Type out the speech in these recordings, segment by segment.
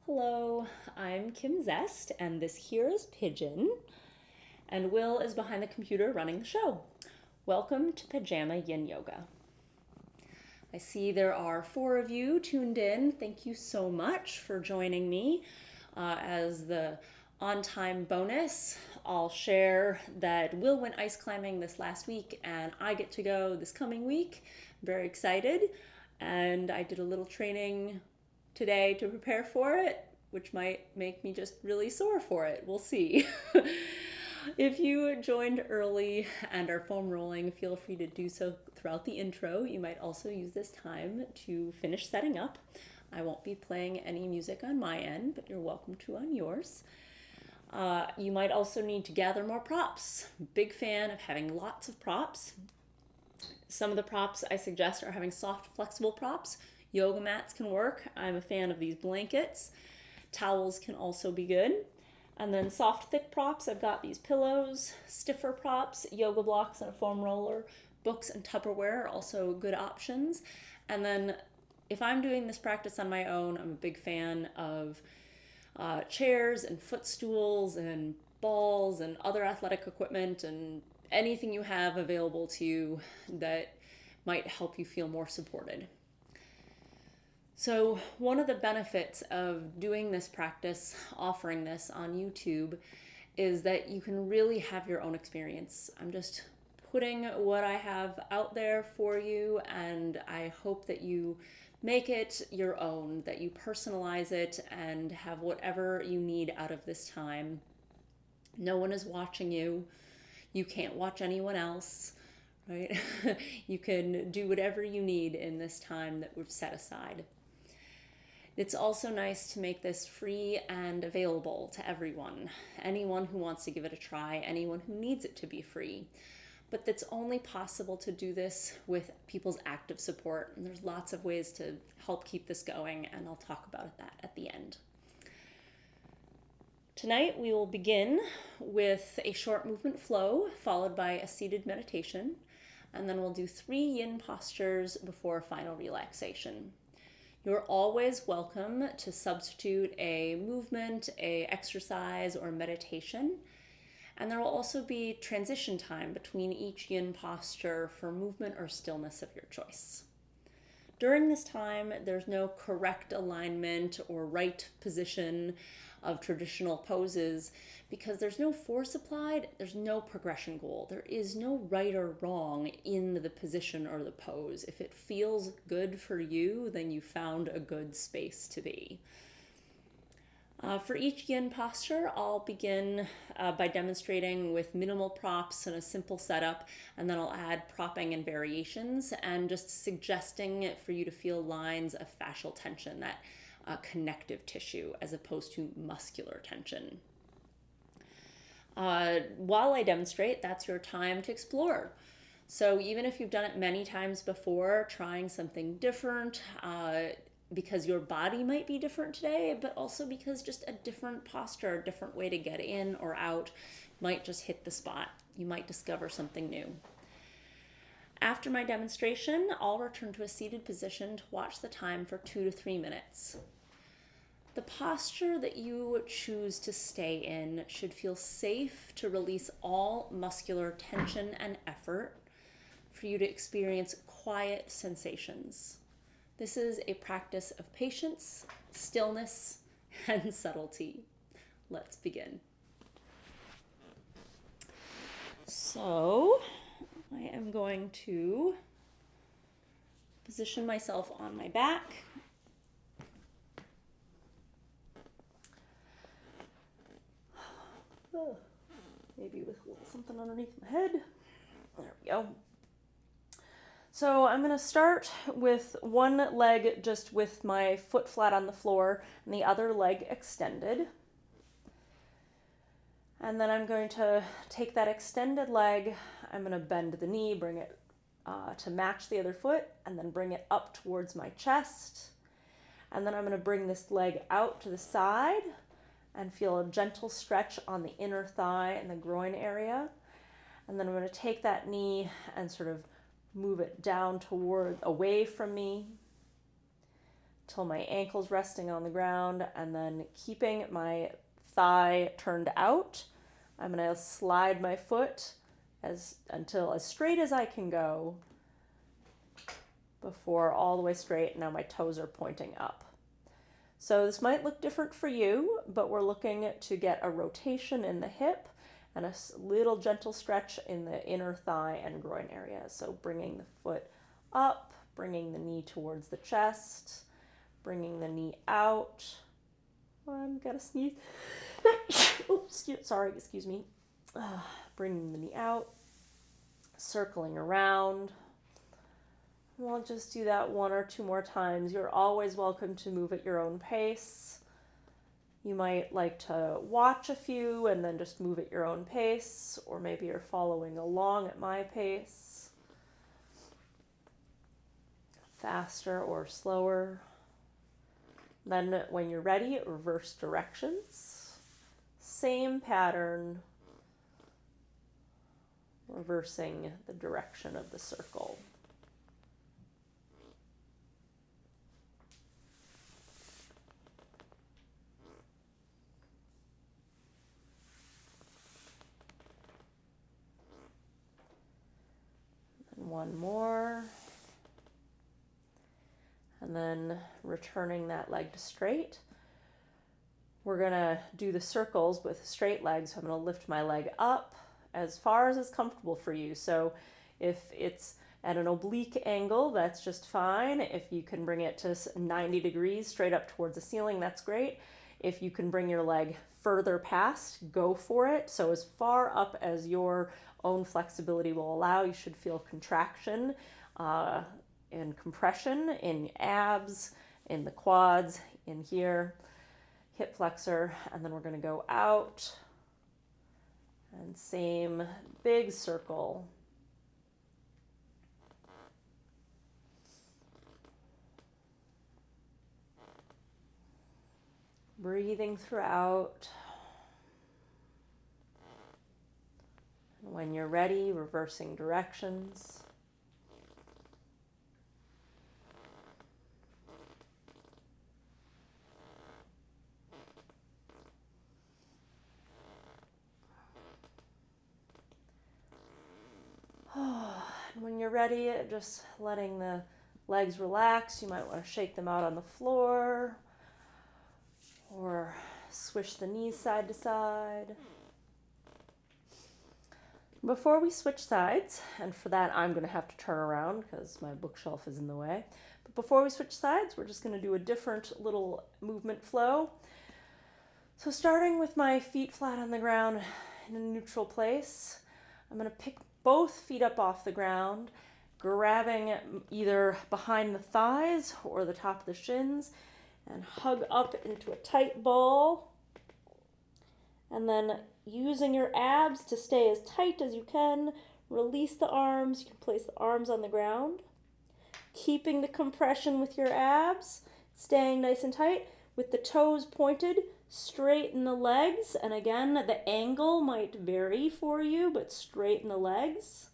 Hello, I'm Kym Zest, and this here is Pigeon, and Will is behind the computer running the show. Welcome to Pajama Yin Yoga. I see there are 4 of you tuned in. Thank you so much for joining me. As the on-time bonus, I'll share that Will went ice climbing this last week, and I get to go this coming week. I'm very excited, and I did a little training today to prepare for it, which might make me just really sore for it. We'll see. If you joined early and are foam rolling, feel free to do so throughout the intro. You might also use this time to finish setting up. I won't be playing any music on my end, but you're welcome to on yours. You might also need to gather more props. Big fan of having lots of props. Some of the props I suggest are having soft, flexible props. Yoga mats can work. I'm a fan of these blankets. Towels can also be good. And then soft, thick props, I've got these pillows. Stiffer props, yoga blocks and a foam roller. Books and Tupperware are also good options. And then if I'm doing this practice on my own, I'm a big fan of chairs and footstools and balls and other athletic equipment and anything you have available to you that might help you feel more supported. So one of the benefits of doing this practice, offering this on YouTube, is that you can really have your own experience. I'm just putting what I have out there for you, and I hope that you make it your own, that you personalize it and have whatever you need out of this time. No one is watching you. You can't watch anyone else, right? You can do whatever you need in this time that we've set aside. It's also nice to make this free and available to everyone. Anyone who wants to give it a try, anyone who needs it to be free. But it's only possible to do this with people's active support. And there's lots of ways to help keep this going, and I'll talk about that at the end. Tonight we will begin with a short movement flow followed by a seated meditation, and then we'll do 3 yin postures before final relaxation. You're always welcome to substitute a movement, a exercise, or meditation. And there will also be transition time between each yin posture for movement or stillness of your choice. During this time, there's no correct alignment or right position of traditional poses because there's no force applied, there's no progression goal. There is no right or wrong in the position or the pose. If it feels good for you, then you found a good space to be. For each yin posture, I'll begin by demonstrating with minimal props and a simple setup, and then I'll add propping and variations and just suggesting for you to feel lines of fascial tension, that connective tissue, as opposed to muscular tension. While I demonstrate, that's your time to explore. So even if you've done it many times before, trying something different, because your body might be different today, but also because just a different posture, a different way to get in or out might just hit the spot. You might discover something new. After my demonstration, I'll return to a seated position to watch the time for 2 to 3 minutes. The posture that you choose to stay in should feel safe to release all muscular tension and effort for you to experience quiet sensations. This is a practice of patience, stillness, and subtlety. Let's begin. So, I am going to position myself on my back. Maybe with a little something underneath my head. There we go. So I'm going to start with one leg just with my foot flat on the floor and the other leg extended. And then I'm going to take that extended leg, I'm going to bend the knee, bring it to match the other foot, and then bring it up towards my chest. And then I'm going to bring this leg out to the side and feel a gentle stretch on the inner thigh and the groin area. And then I'm going to take that knee and sort of move it down away from me. till my ankle's resting on the ground, and then keeping my thigh turned out, I'm going to slide my foot until as straight as I can go before all the way straight. Now my toes are pointing up. So this might look different for you, but we're looking to get a rotation in the hip and a little gentle stretch in the inner thigh and groin area. So bringing the foot up, bringing the knee towards the chest, bringing the knee out. I'm gonna sneeze. Excuse me. Bringing the knee out, circling around. We'll just do that 1 or 2 more times. You're always welcome to move at your own pace. You might like to watch a few and then just move at your own pace, or maybe you're following along at my pace, faster or slower. Then when you're ready, reverse directions. Same pattern, reversing the direction of the circle. And one more. And then returning that leg to straight. We're going to do the circles with straight legs. So I'm going to lift my leg up as far as is comfortable for you. So if it's at an oblique angle, that's just fine. If you can bring it to 90 degrees straight up towards the ceiling, that's great. If you can bring your leg further past, go for it. So as far up as your own flexibility will allow, you should feel contraction and compression in abs, in the quads, in here, hip flexor, and then we're going to go out and same big circle. Breathing throughout. And when you're ready, reversing directions. When you're ready, just letting the legs relax. You might want to shake them out on the floor or swish the knees side to side. Before we switch sides, and for that I'm going to have to turn around because my bookshelf is in the way. But before we switch sides, we're just going to do a different little movement flow. So starting with my feet flat on the ground in a neutral place, I'm going to pick both feet up off the ground, grabbing either behind the thighs or the top of the shins, and hug up into a tight ball. And then using your abs to stay as tight as you can, release the arms. You can place the arms on the ground, keeping the compression with your abs, staying nice and tight with the toes pointed. Straighten the legs, and again, the angle might vary for you, but straighten the legs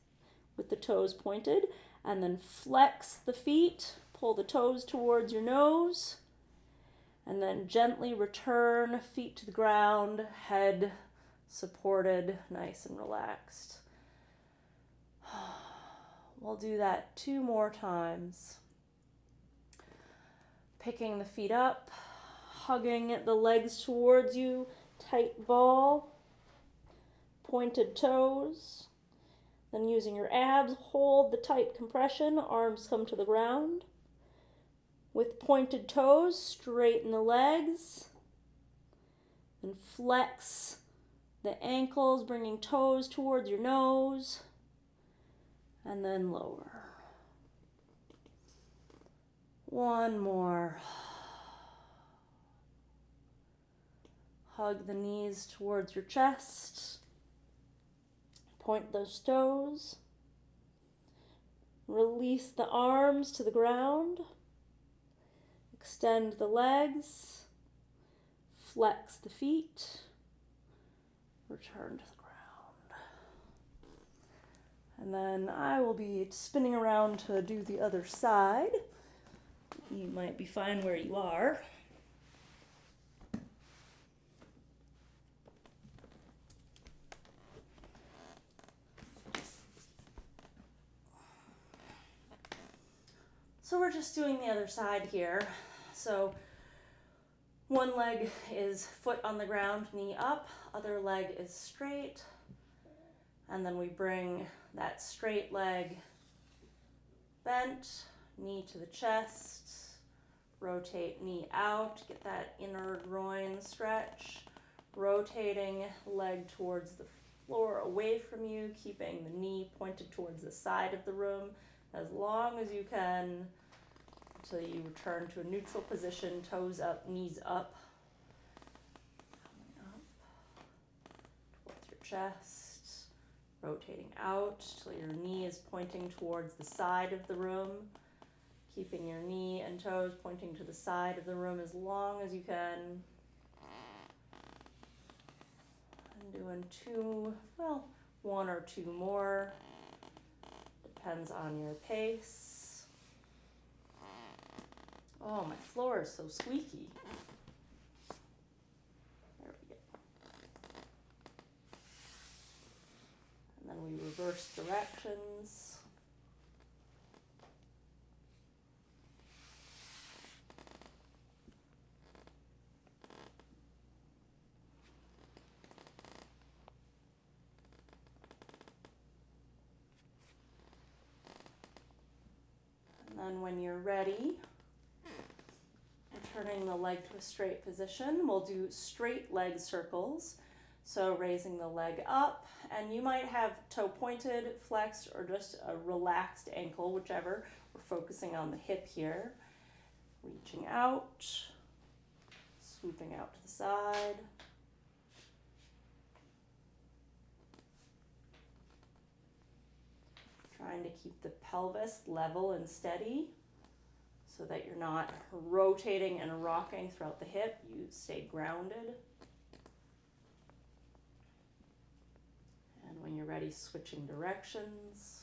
with the toes pointed, and then flex the feet, pull the toes towards your nose, and then gently return feet to the ground, head supported, nice and relaxed. We'll do that 2 more times. Picking the feet up, hugging the legs towards you, tight ball, pointed toes. Then using your abs, hold the tight compression, arms come to the ground. With pointed toes, straighten the legs. And flex the ankles, bringing toes towards your nose. And then lower. One more. Hug the knees towards your chest. Point those toes. Release the arms to the ground. Extend the legs. Flex the feet. Return to the ground. And then I will be spinning around to do the other side. You might be fine where you are. So we're just doing the other side here. So one leg is foot on the ground, knee up, other leg is straight. And then we bring that straight leg bent, knee to the chest, rotate knee out, get that inner groin stretch, rotating leg towards the floor away from you, keeping the knee pointed towards the side of the room as long as you can until you return to a neutral position, toes up, knees up, coming up towards your chest, rotating out till your knee is pointing towards the side of the room, keeping your knee and toes pointing to the side of the room as long as you can. And doing one or two more. Depends on your pace. Oh, my floor is so squeaky. There we go. And then we reverse directions. And then when you're ready, turning the leg to a straight position, we'll do straight leg circles. So raising the leg up, and you might have toe pointed, flexed, or just a relaxed ankle, whichever. We're focusing on the hip here. Reaching out, swooping out to the side. Trying to keep the pelvis level and steady, so that you're not rotating and rocking throughout the hip. You stay grounded. And when you're ready, switching directions.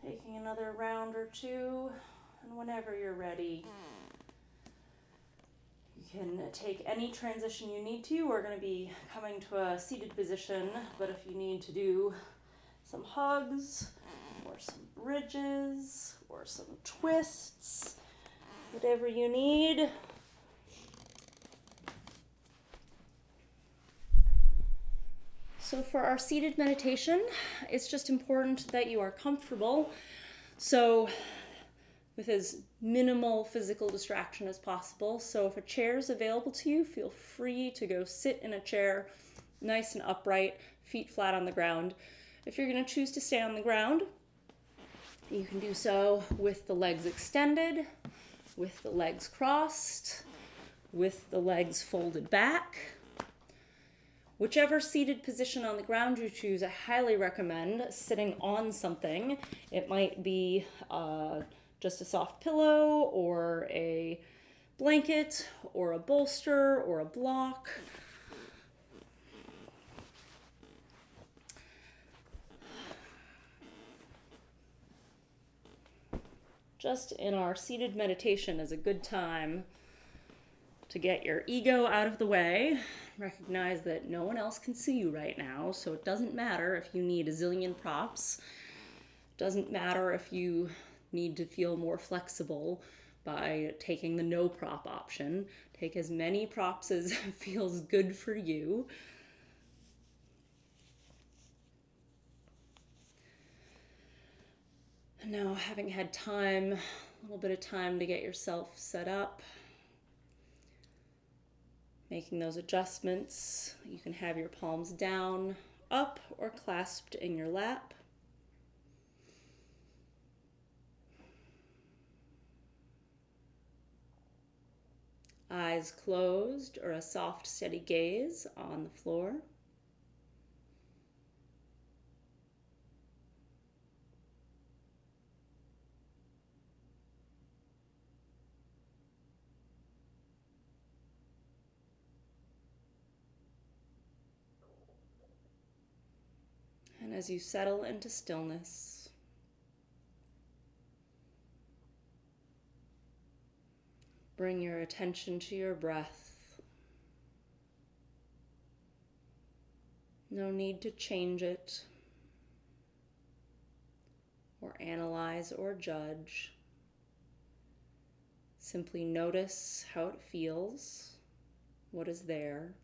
Taking another round or two, and whenever you're ready, you can take any transition you need to. We're going to be coming to a seated position, but if you need to do some hugs, or some bridges, or some twists, whatever you need. So for our seated meditation, it's just important that you are comfortable. So with as minimal physical distraction as possible. So if a chair is available to you, feel free to go sit in a chair, nice and upright, feet flat on the ground. If you're going to choose to stay on the ground, you can do so with the legs extended, with the legs crossed, with the legs folded back. Whichever seated position on the ground you choose, I highly recommend sitting on something. It might be just a soft pillow, or a blanket, or a bolster, or a block. Just in our seated meditation is a good time to get your ego out of the way. Recognize that no one else can see you right now, so it doesn't matter if you need a zillion props. It doesn't matter if you need to feel more flexible by taking the no prop option. Take as many props as feels good for you. And now, having had time, a little bit of time to get yourself set up, making those adjustments, you can have your palms down, up, or clasped in your lap. Eyes closed, or a soft, steady gaze on the floor. And as you settle into stillness, bring your attention to your breath. No need to change it, or analyze or judge. Simply notice how it feels, what is there.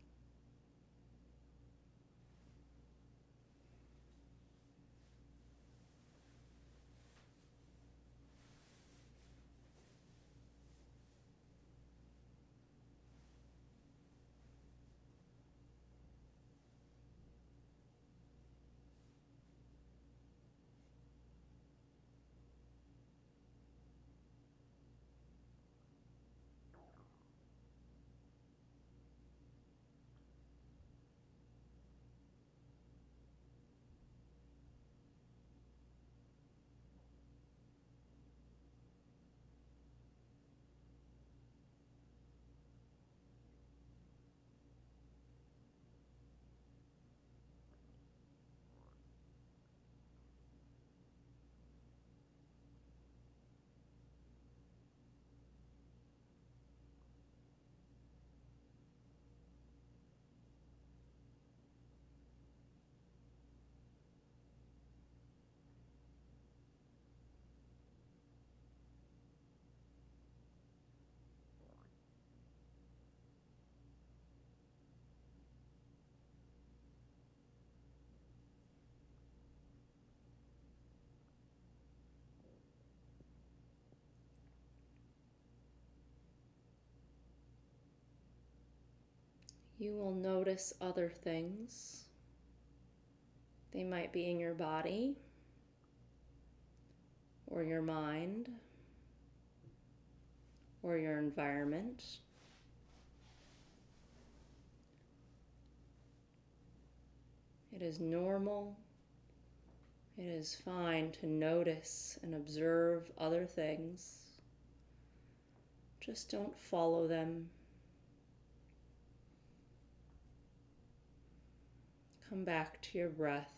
You will notice other things. They might be in your body or your mind or your environment. It is normal. It is fine to notice and observe other things. Just don't follow them. Come back to your breath.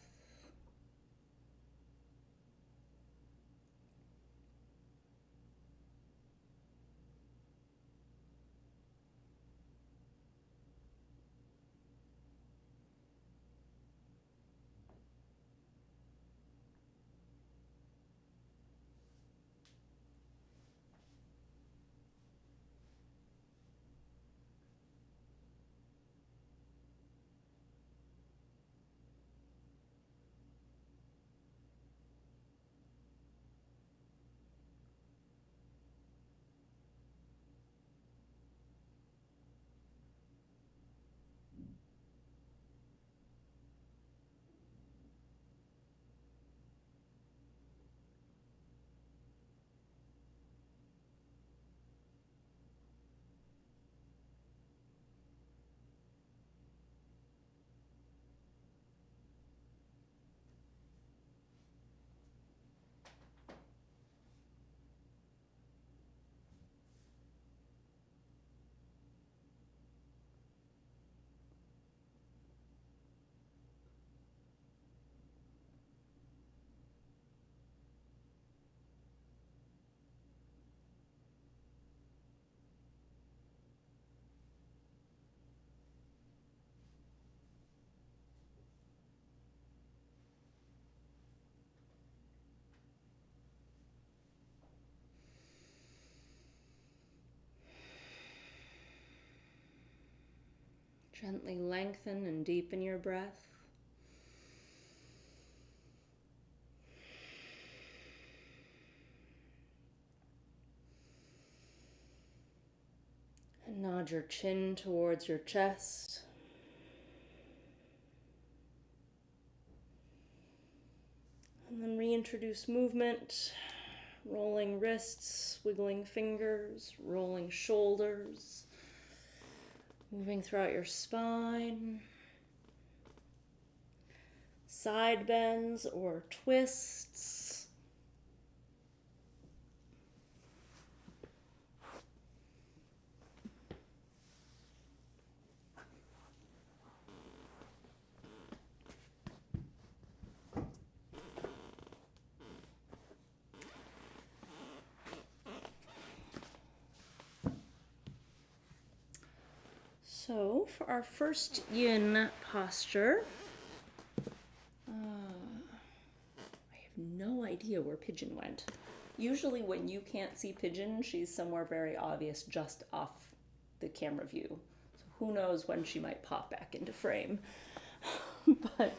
Gently lengthen and deepen your breath. And nod your chin towards your chest. And then reintroduce movement, rolling wrists, wiggling fingers, rolling shoulders, moving throughout your spine, side bends or twists. So for our first yin posture, I have no idea where Pigeon went. Usually when you can't see Pigeon, she's somewhere very obvious just off the camera view. So who knows when she might pop back into frame. But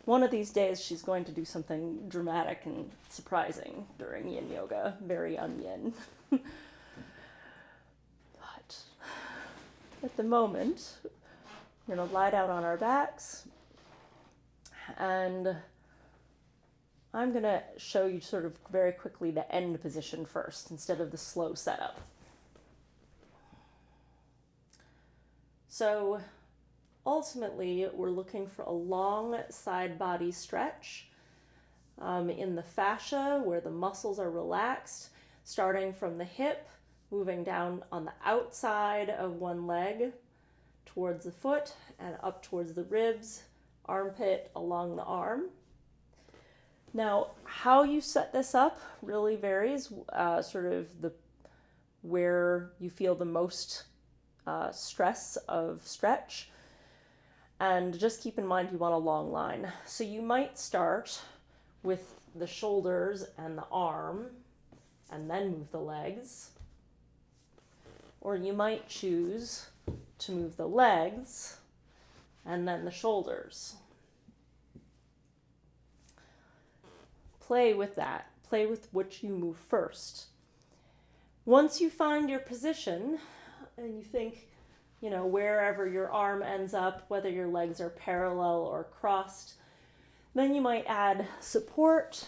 one of these days she's going to do something dramatic and surprising during yin yoga. Very un-yin. But at the moment, we're going to lie down on our backs, and I'm going to show you sort of very quickly the end position first instead of the slow setup. So ultimately, we're looking for a long side body stretch in the fascia where the muscles are relaxed, starting from the hip, moving down on the outside of one leg towards the foot and up towards the ribs, armpit along the arm. Now, how you set this up really varies, sort of where you feel the most stress of stretch. And just keep in mind you want a long line. So you might start with the shoulders and the arm and then move the legs. Or you might choose to move the legs and then the shoulders. Play with that. Play with which you move first. Once you find your position and you think, wherever your arm ends up, whether your legs are parallel or crossed, then you might add support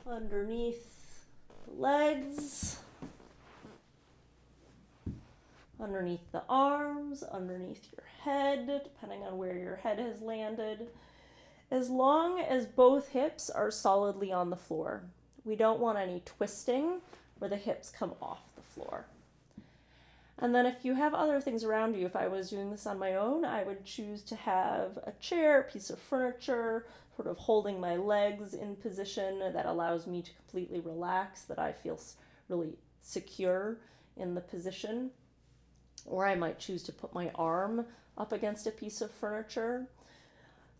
underneath the legs, underneath the arms, underneath your head, depending on where your head has landed, as long as both hips are solidly on the floor. We don't want any twisting where the hips come off the floor. And then if you have other things around you, if I was doing this on my own, I would choose to have a chair, a piece of furniture, sort of holding my legs in position that allows me to completely relax, that I feel really secure in the position. Or I might choose to put my arm up against a piece of furniture.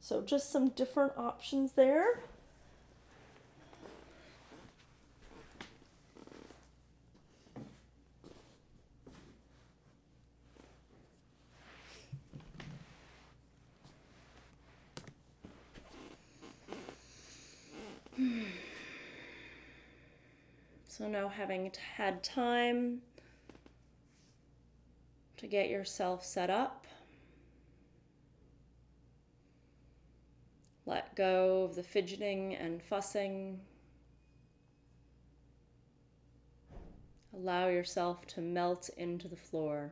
So just some different options there. So now, having had time to get yourself set up, let go of the fidgeting and fussing. Allow yourself to melt into the floor.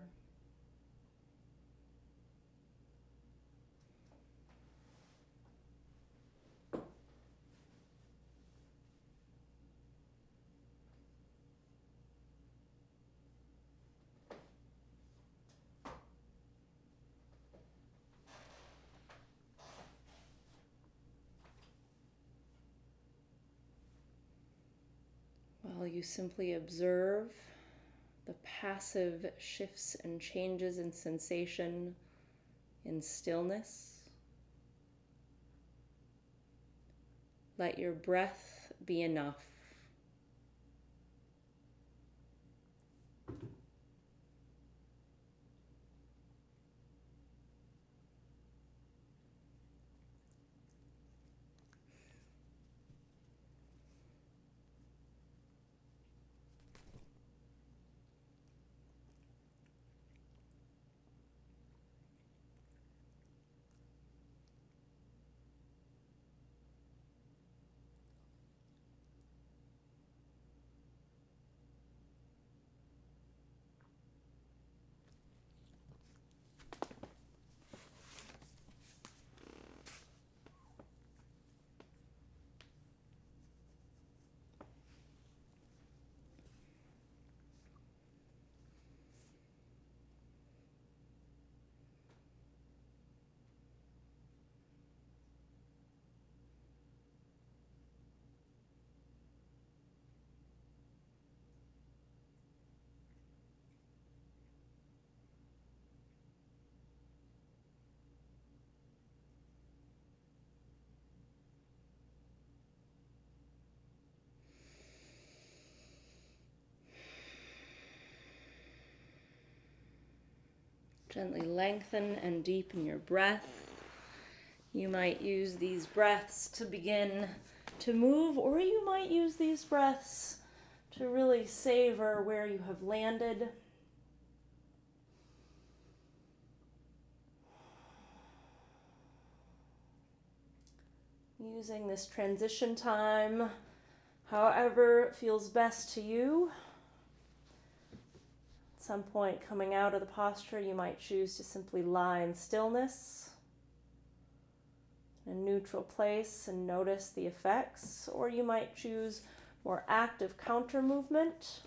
While you simply observe the passive shifts and changes in sensation in stillness. Let your breath be enough. Gently lengthen and deepen your breath. You might use these breaths to begin to move, or you might use these breaths to really savor where you have landed. Using this transition time however feels best to you. At some point coming out of the posture, you might choose to simply lie in stillness, in a neutral place, and notice the effects, or you might choose more active counter movement.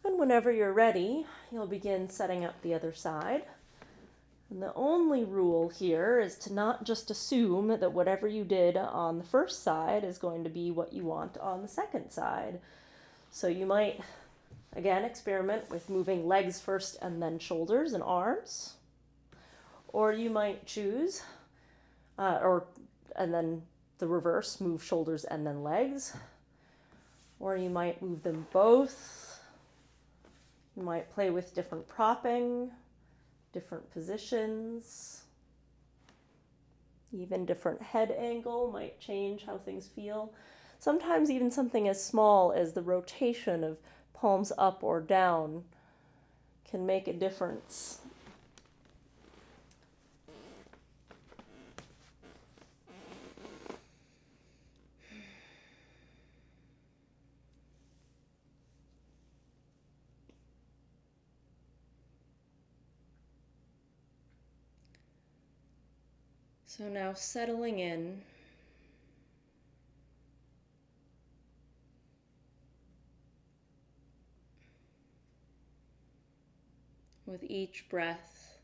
And whenever you're ready, you'll begin setting up the other side. And the only rule here is to not just assume that whatever you did on the first side is going to be what you want on the second side. So you might, again, experiment with moving legs first and then shoulders and arms. Or you might choose, and then the reverse, move shoulders and then legs. Or you might move them both. You might play with different propping, different positions. Even different head angle might change how things feel. Sometimes even something as small as the rotation of palms up or down can make a difference. So now settling in, with each breath,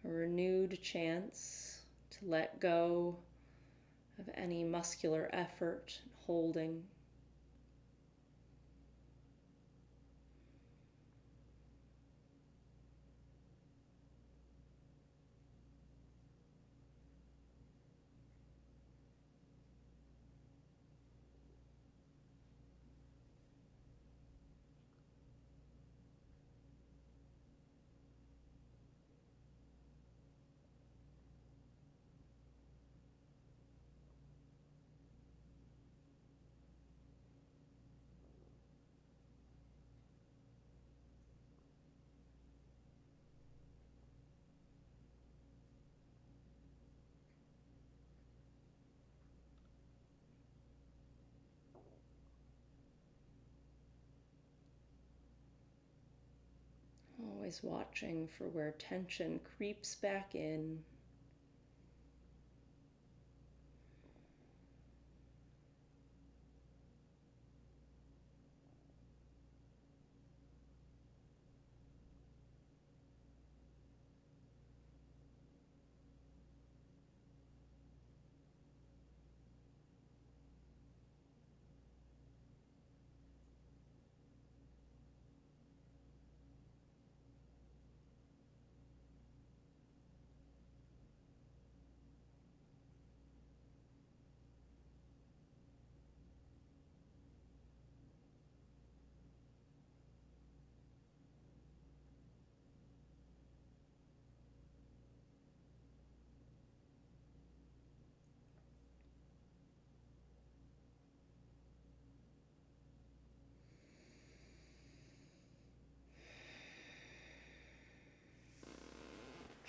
a renewed chance to let go of any muscular effort, holding. Always watching for where tension creeps back in.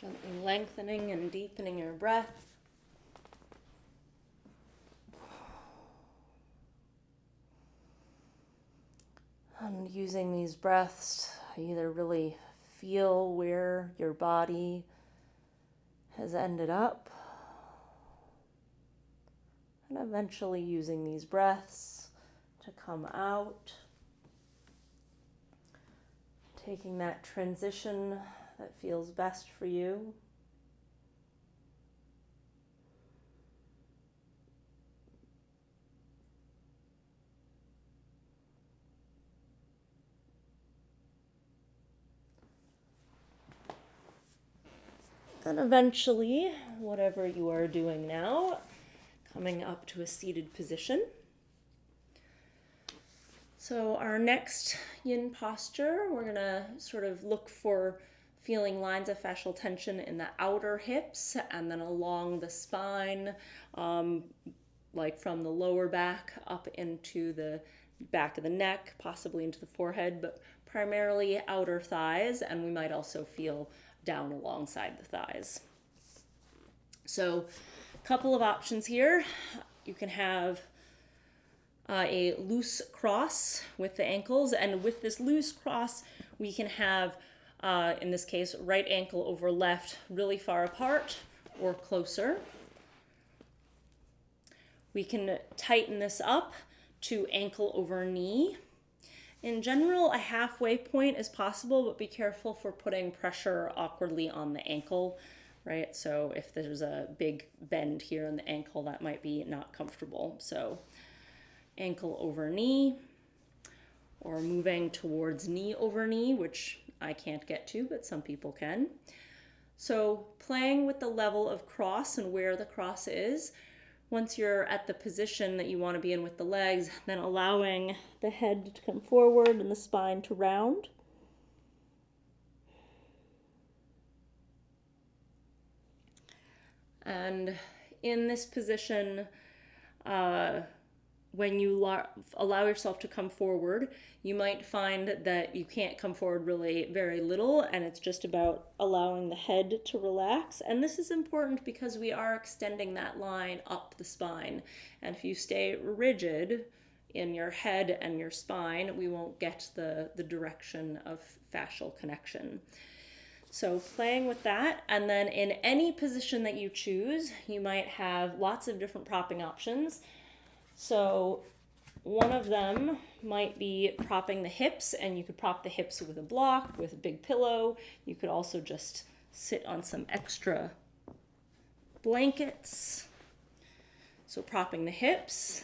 Gently lengthening and deepening your breath. And using these breaths, either really feel where your body has ended up, and eventually using these breaths to come out, taking that transition that feels best for you. And eventually, whatever you are doing now, coming up to a seated position. So our next yin posture, we're going to sort of look for feeling lines of fascial tension in the outer hips and then along the spine, like from the lower back up into the back of the neck, possibly into the forehead, but primarily outer thighs, and we might also feel down alongside the thighs. So a couple of options here. You can have a loose cross with the ankles, and with this loose cross we can have, in this case, right ankle over left really far apart or closer. We can tighten this up to ankle over knee. In general, a halfway point is possible, but be careful for putting pressure awkwardly on the ankle, right? So if there's a big bend here in the ankle, that might be not comfortable. So ankle over knee, or moving towards knee over knee, which I can't get to, but some people can. So playing with the level of cross and where the cross is. Once you're at the position that you want to be in with the legs, then allowing the head to come forward and the spine to round. And in this position, when you allow yourself to come forward, you might find that you can't come forward really very little, and it's just about allowing the head to relax. And this is important because we are extending that line up the spine. And if you stay rigid in your head and your spine, we won't get the direction of fascial connection. So playing with that, and then in any position that you choose, you might have lots of different propping options. So one of them might be propping the hips, and you could prop the hips with a block, with a big pillow. You could also just sit on some extra blankets. So propping the hips.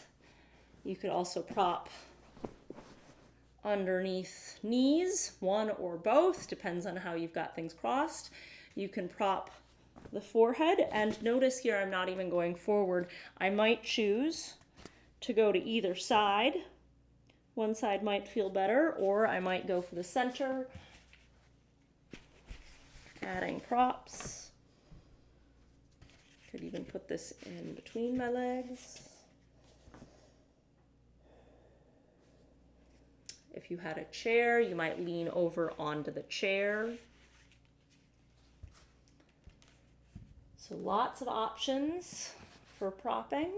You could also prop underneath knees, one or both, depends on how you've got things crossed. You can prop the forehead, and notice here I'm not even going forward. I might choose to go to either side. One side might feel better, or I might go for the center, adding props. Could even put this in between my legs. If you had a chair, you might lean over onto the chair. So lots of options for propping,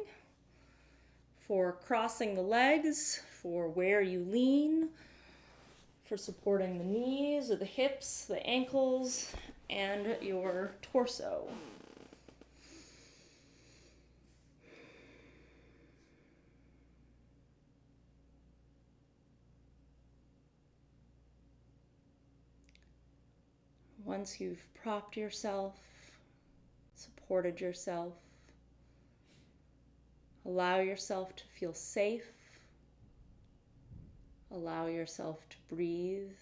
for crossing the legs, for where you lean, for supporting the knees or the hips, the ankles, and your torso. Once you've propped yourself, supported yourself, allow yourself to feel safe. Allow yourself to breathe.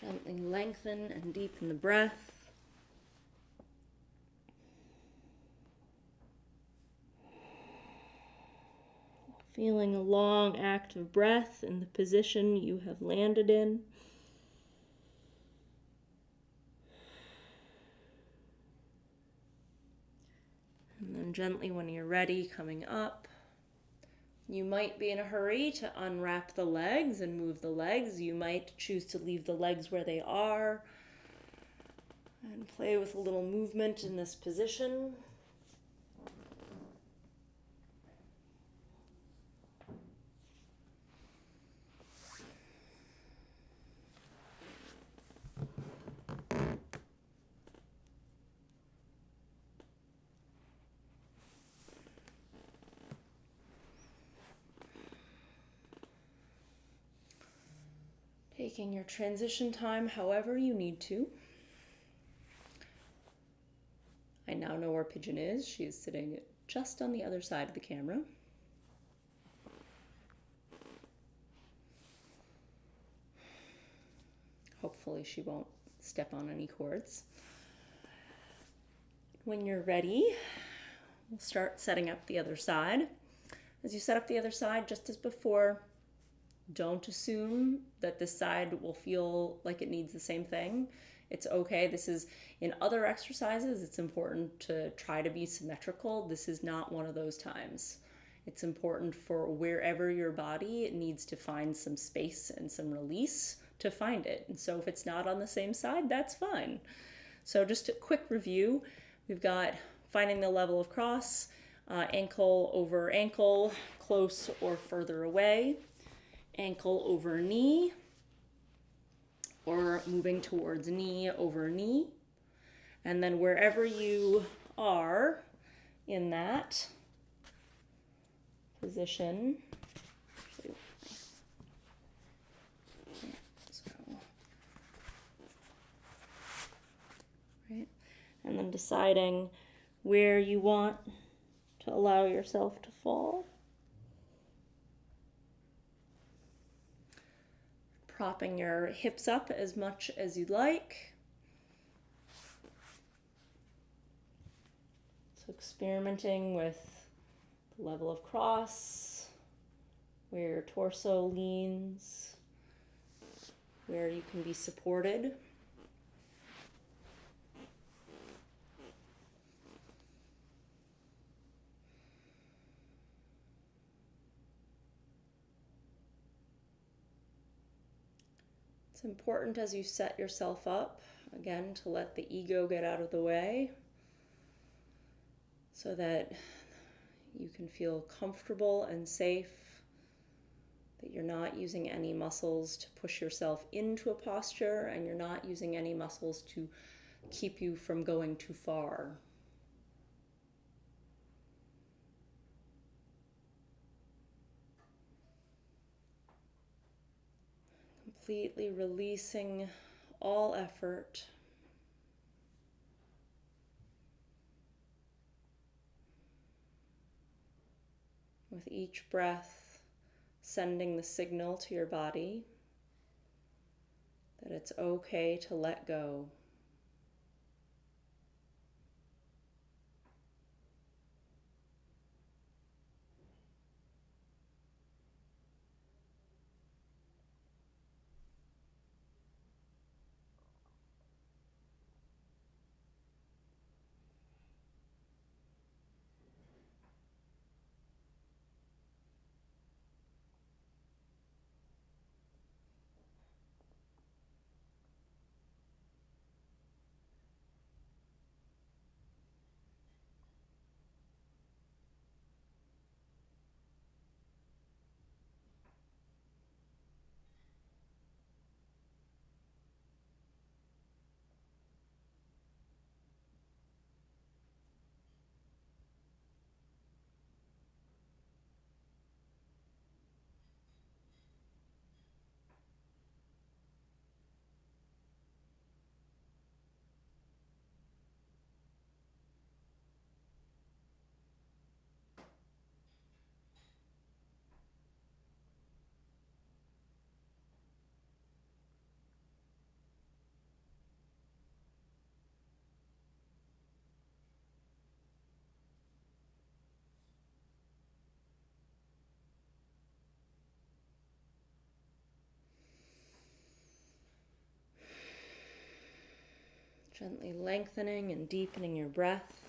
Gently lengthen and deepen the breath. Feeling a long, active breath in the position you have landed in. And then gently, when you're ready, coming up. You might be in a hurry to unwrap the legs and move the legs. You might choose to leave the legs where they are and play with a little movement in this position. Taking your transition time however you need to. I now know where Pigeon is. She is sitting just on the other side of the camera. Hopefully she won't step on any cords. When you're ready, we'll start setting up the other side. As you set up the other side, just as before, don't assume that this side will feel like it needs the same thing. It's okay. This is, in other exercises, it's important to try to be symmetrical. This is not one of those times. It's important for wherever your body needs to find some space and some release to find it. And so if it's not on the same side, that's fine. So just a quick review. We've got finding the level of cross, ankle over ankle, close or further away, ankle over knee, or moving towards knee over knee. And then wherever you are in that position, right? And then deciding where you want to allow yourself to fall. Propping your hips up as much as you'd like. So experimenting with the level of cross, where your torso leans, where you can be supported. It's important as you set yourself up, again, to let the ego get out of the way so that you can feel comfortable and safe, that you're not using any muscles to push yourself into a posture, and you're not using any muscles to keep you from going too far. Completely releasing all effort. With each breath, sending the signal to your body that it's okay to let go. Gently lengthening and deepening your breath.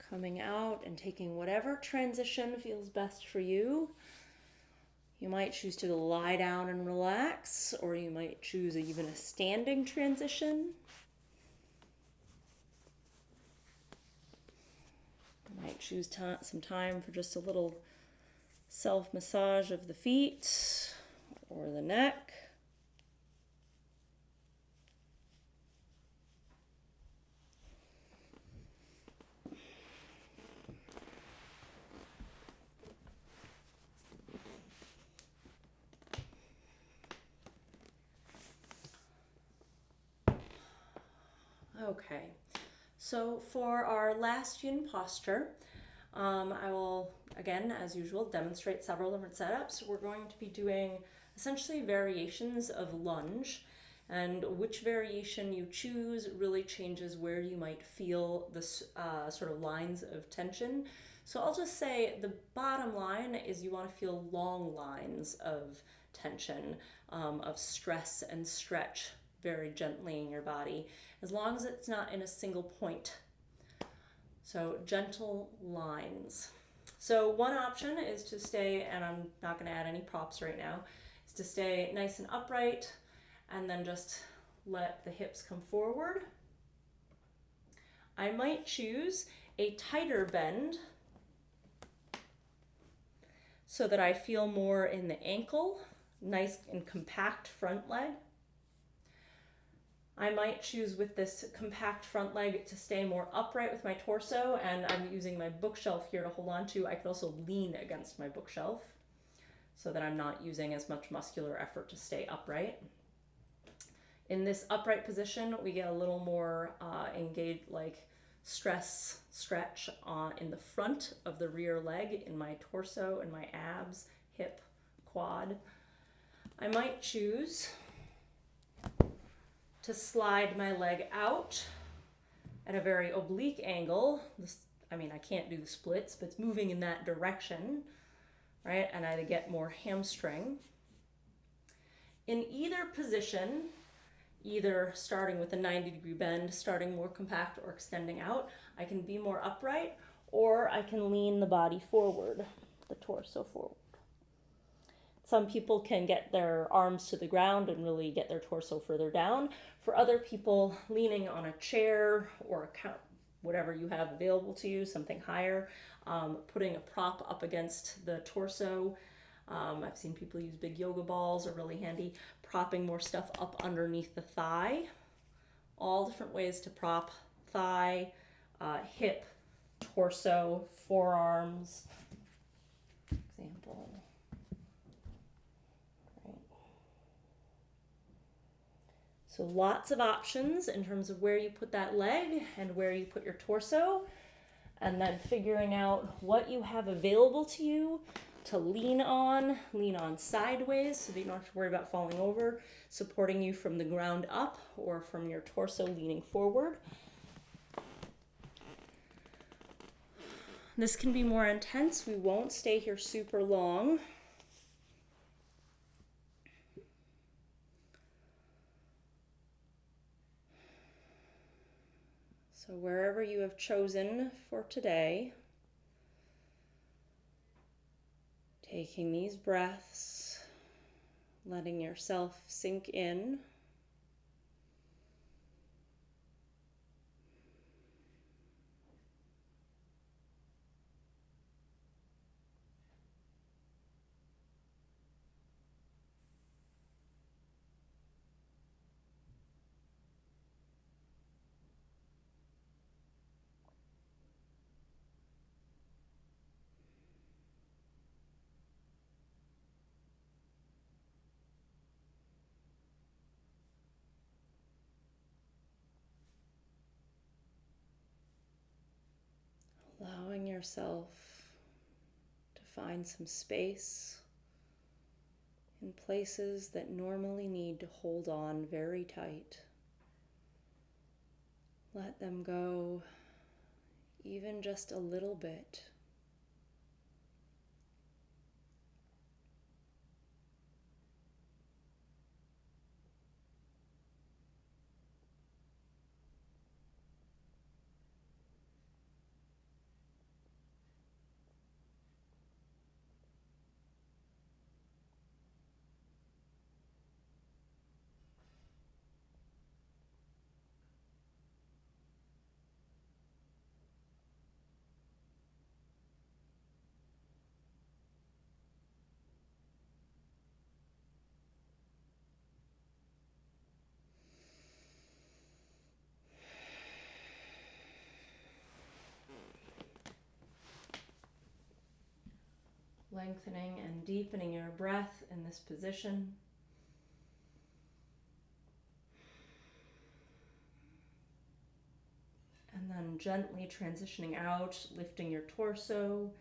Coming out and taking whatever transition feels best for you. You might choose to lie down and relax, or you might choose even a standing transition. You might choose some time for just a little self-massage of the feet or the neck. Okay, so for our last yin posture, I will, again, as usual, demonstrate several different setups. We're going to be doing essentially variations of lunge, and which variation you choose really changes where you might feel this sort of lines of tension. So I'll just say the bottom line is you want to feel long lines of tension, of stress and stretch very gently in your body, as long as it's not in a single point. So gentle lines. So one option is to stay, and I'm not going to add any props right now, is to stay nice and upright and then just let the hips come forward. I might choose a tighter bend so that I feel more in the ankle, nice and compact front leg. I might choose with this compact front leg to stay more upright with my torso, and I'm using my bookshelf here to hold on to. I could also lean against my bookshelf so that I'm not using as much muscular effort to stay upright. In this upright position, we get a little more engaged, like stretch in the front of the rear leg, in my torso and my abs, hip, quad. I might choose to slide my leg out at a very oblique angle. I can't do the splits, but it's moving in that direction, right? And I get more hamstring. In either position, either starting with a 90-degree bend, starting more compact or extending out, I can be more upright, or I can lean the body forward, the torso forward. Some people can get their arms to the ground and really get their torso further down. For other people, leaning on a chair or whatever you have available to you, something higher, putting a prop up against the torso. I've seen people use big yoga balls, are really handy. Propping more stuff up underneath the thigh. All different ways to prop thigh, hip, torso, forearms. Example. So lots of options in terms of where you put that leg and where you put your torso, and then figuring out what you have available to you to lean on sideways so that you don't have to worry about falling over, supporting you from the ground up or from your torso leaning forward. This can be more intense. We won't stay here super long. So wherever you have chosen for today, taking these breaths, letting yourself sink in. Allowing yourself to find some space in places that normally need to hold on very tight. Let them go even just a little bit. Lengthening and deepening your breath in this position. And then gently transitioning out, lifting your torso,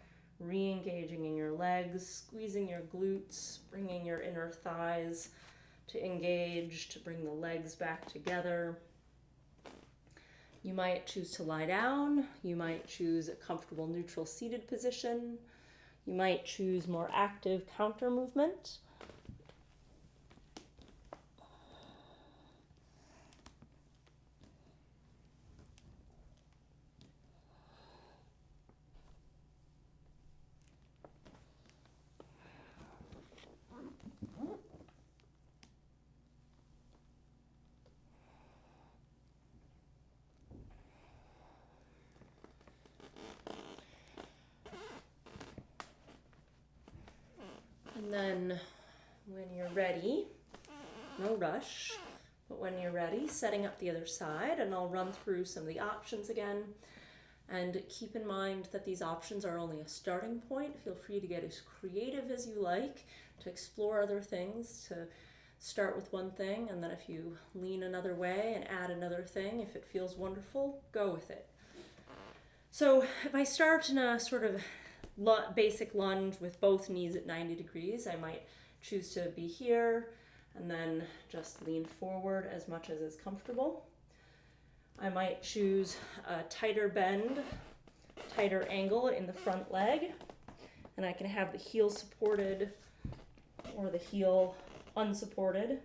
re-engaging in your legs, squeezing your glutes, bringing your inner thighs to engage, to bring the legs back together. You might choose to lie down. You might choose a comfortable neutral seated position. You might choose more active counter movement. And then when you're ready, no rush, but when you're ready, setting up the other side, and I'll run through some of the options again. And keep in mind that these options are only a starting point. Feel free to get as creative as you like, to explore other things, to start with one thing, and then if you lean another way and add another thing, if it feels wonderful, go with it. So if I start in a sort of basic lunge with both knees at 90 degrees, I might choose to be here and then just lean forward as much as is comfortable. I might choose a tighter bend, tighter angle in the front leg, and I can have the heel supported or the heel unsupported.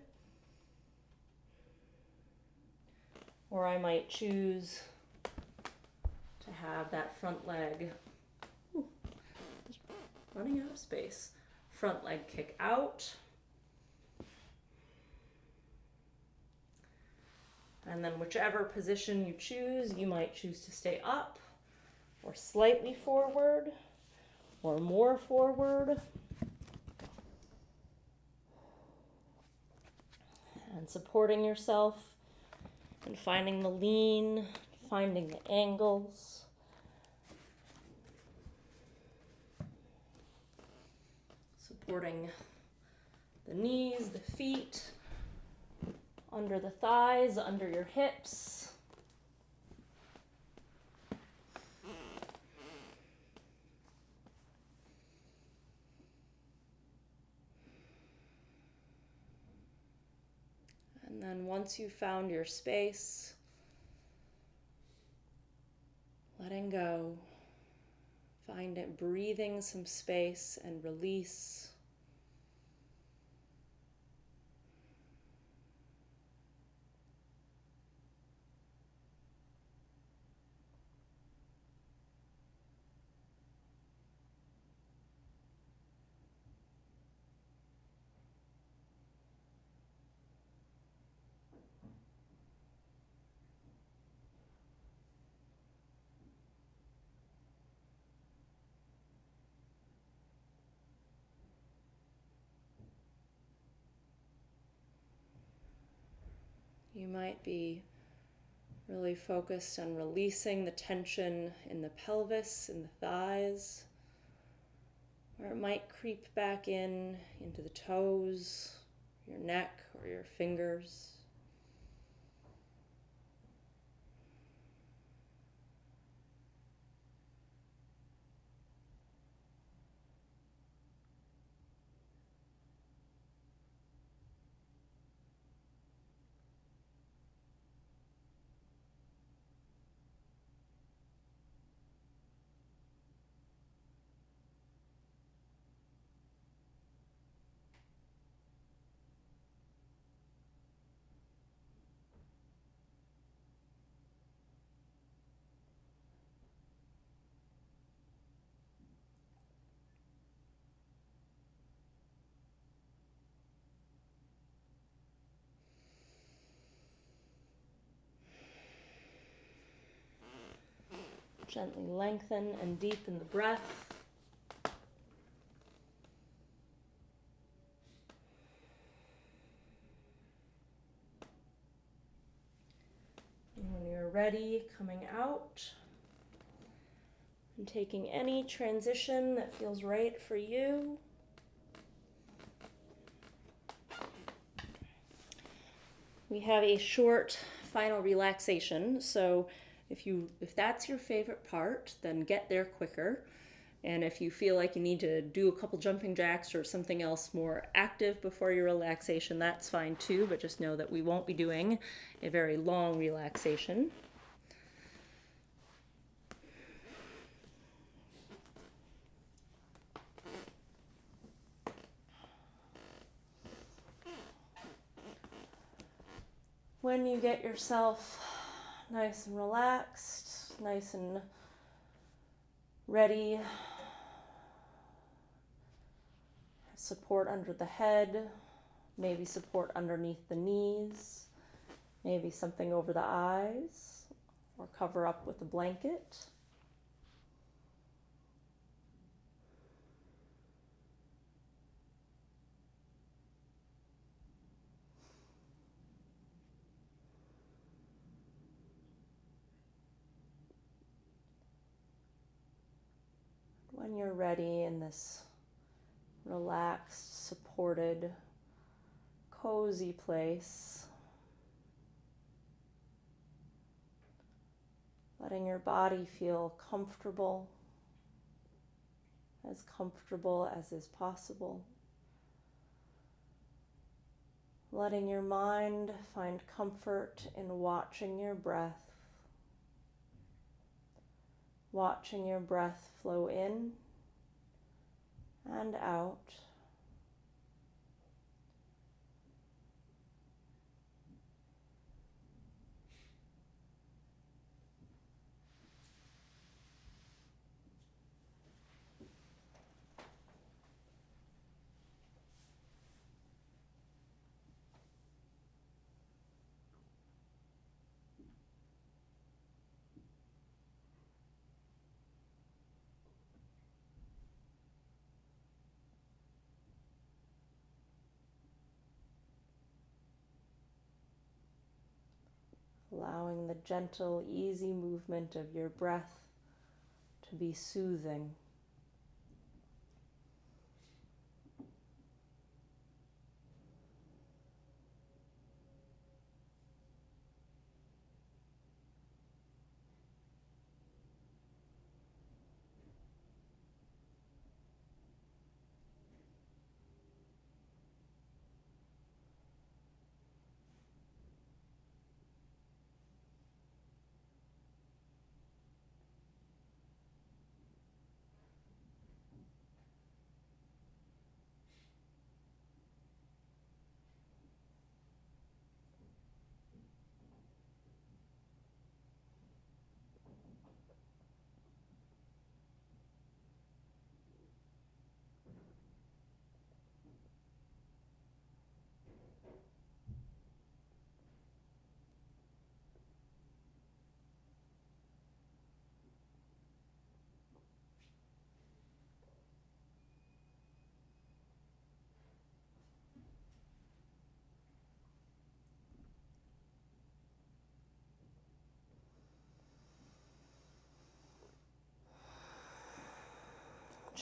Or I might choose to have that front leg, just running out of space, front leg kick out. And then whichever position you choose, you might choose to stay up or slightly forward or more forward. And supporting yourself and finding the lean, finding the angles. Supporting the knees, the feet, under the thighs, under your hips. And then once you've found your space, letting go, find it, breathing some space and release. You might be really focused on releasing the tension in the pelvis, in the thighs, or it might creep back into the toes, your neck, or your fingers. Gently lengthen and deepen the breath. And when you're ready, coming out and taking any transition that feels right for you. We have a short final relaxation, so if that's your favorite part, then get there quicker. And if you feel like you need to do a couple jumping jacks or something else more active before your relaxation, that's fine too, but just know that we won't be doing a very long relaxation. When you get yourself nice and relaxed, nice and ready, support under the head, maybe support underneath the knees, maybe something over the eyes, or cover up with a blanket. When you're ready in this relaxed, supported, cozy place, letting your body feel comfortable as is possible. Letting your mind find comfort in watching your breath. Watching your breath flow in and out. Allowing the gentle, easy movement of your breath to be soothing.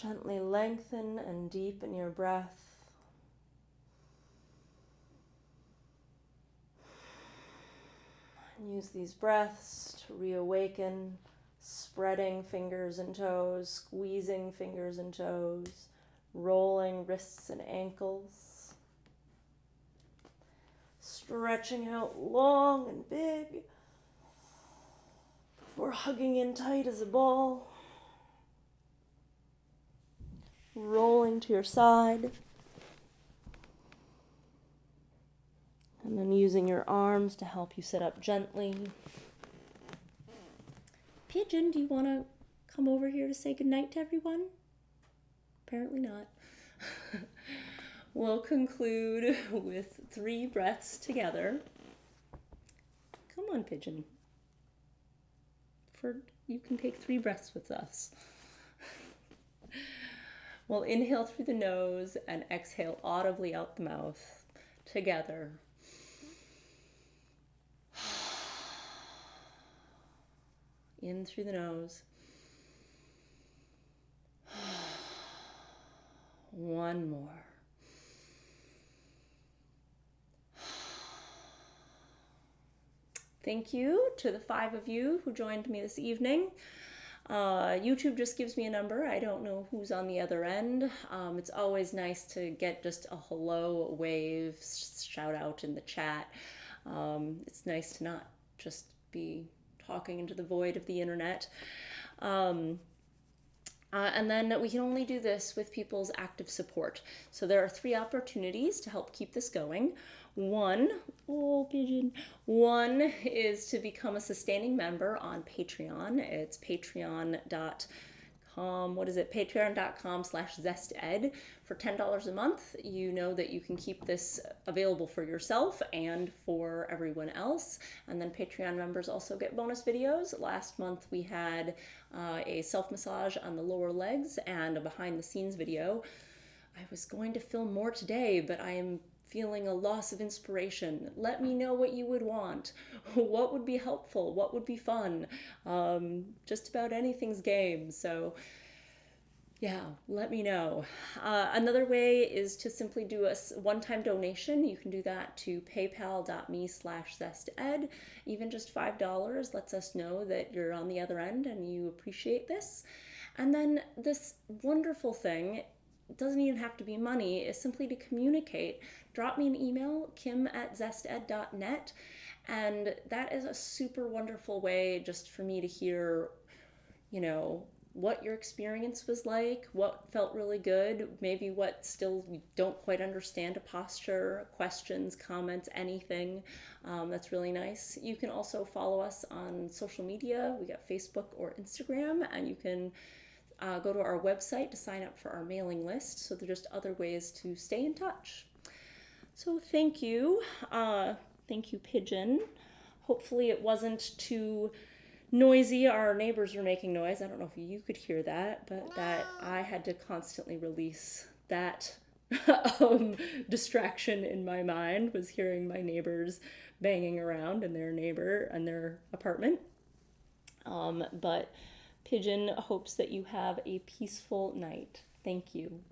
Gently lengthen and deepen your breath. And use these breaths to reawaken, spreading fingers and toes, squeezing fingers and toes, rolling wrists and ankles, stretching out long and big before hugging in tight as a ball. Rolling to your side, and then using your arms to help you sit up gently. Pigeon, do you want to come over here to say goodnight to everyone? Apparently not. We'll conclude with 3 breaths together. Come on, Pigeon. For you can take 3 breaths with us. We'll inhale through the nose and exhale audibly out the mouth together. In through the nose. One more. Thank you to the 5 of you who joined me this evening. YouTube just gives me a number. I don't know who's on the other end. It's always nice to get just a hello, a wave, shout out in the chat. It's nice to not just be talking into the void of the internet. And then we can only do this with people's active support. So there are 3 opportunities to help keep this going. One is to become a sustaining member on Patreon. It's patreon.com/zested. For $10 a month, you know that you can keep this available for yourself and for everyone else. And then Patreon members also get bonus videos. Last month we had a self-massage on the lower legs and a behind-the-scenes video. I was going to film more today, but I am feeling a loss of inspiration. Let me know what you would want. What would be helpful? What would be fun? Just about anything's game. So yeah, let me know. Another way is to simply do a one-time donation. You can do that to paypal.me/zested. Even just $5 lets us know that you're on the other end and you appreciate this. And then this wonderful thing, it doesn't even have to be money, is simply to communicate. Drop me an email, kym@zested.net, and that is a super wonderful way just for me to hear, what your experience was like, what felt really good, maybe what still you don't quite understand a posture, questions, comments, anything. That's really nice. You can also follow us on social media. We got Facebook or Instagram, and you can go to our website to sign up for our mailing list. So there are just other ways to stay in touch. So thank you. Thank you, Pigeon. Hopefully it wasn't too noisy. Our neighbors were making noise. I don't know if you could hear that, but that I had to constantly release that distraction in my mind, was hearing my neighbors banging around in their apartment. But Pigeon hopes that you have a peaceful night. Thank you.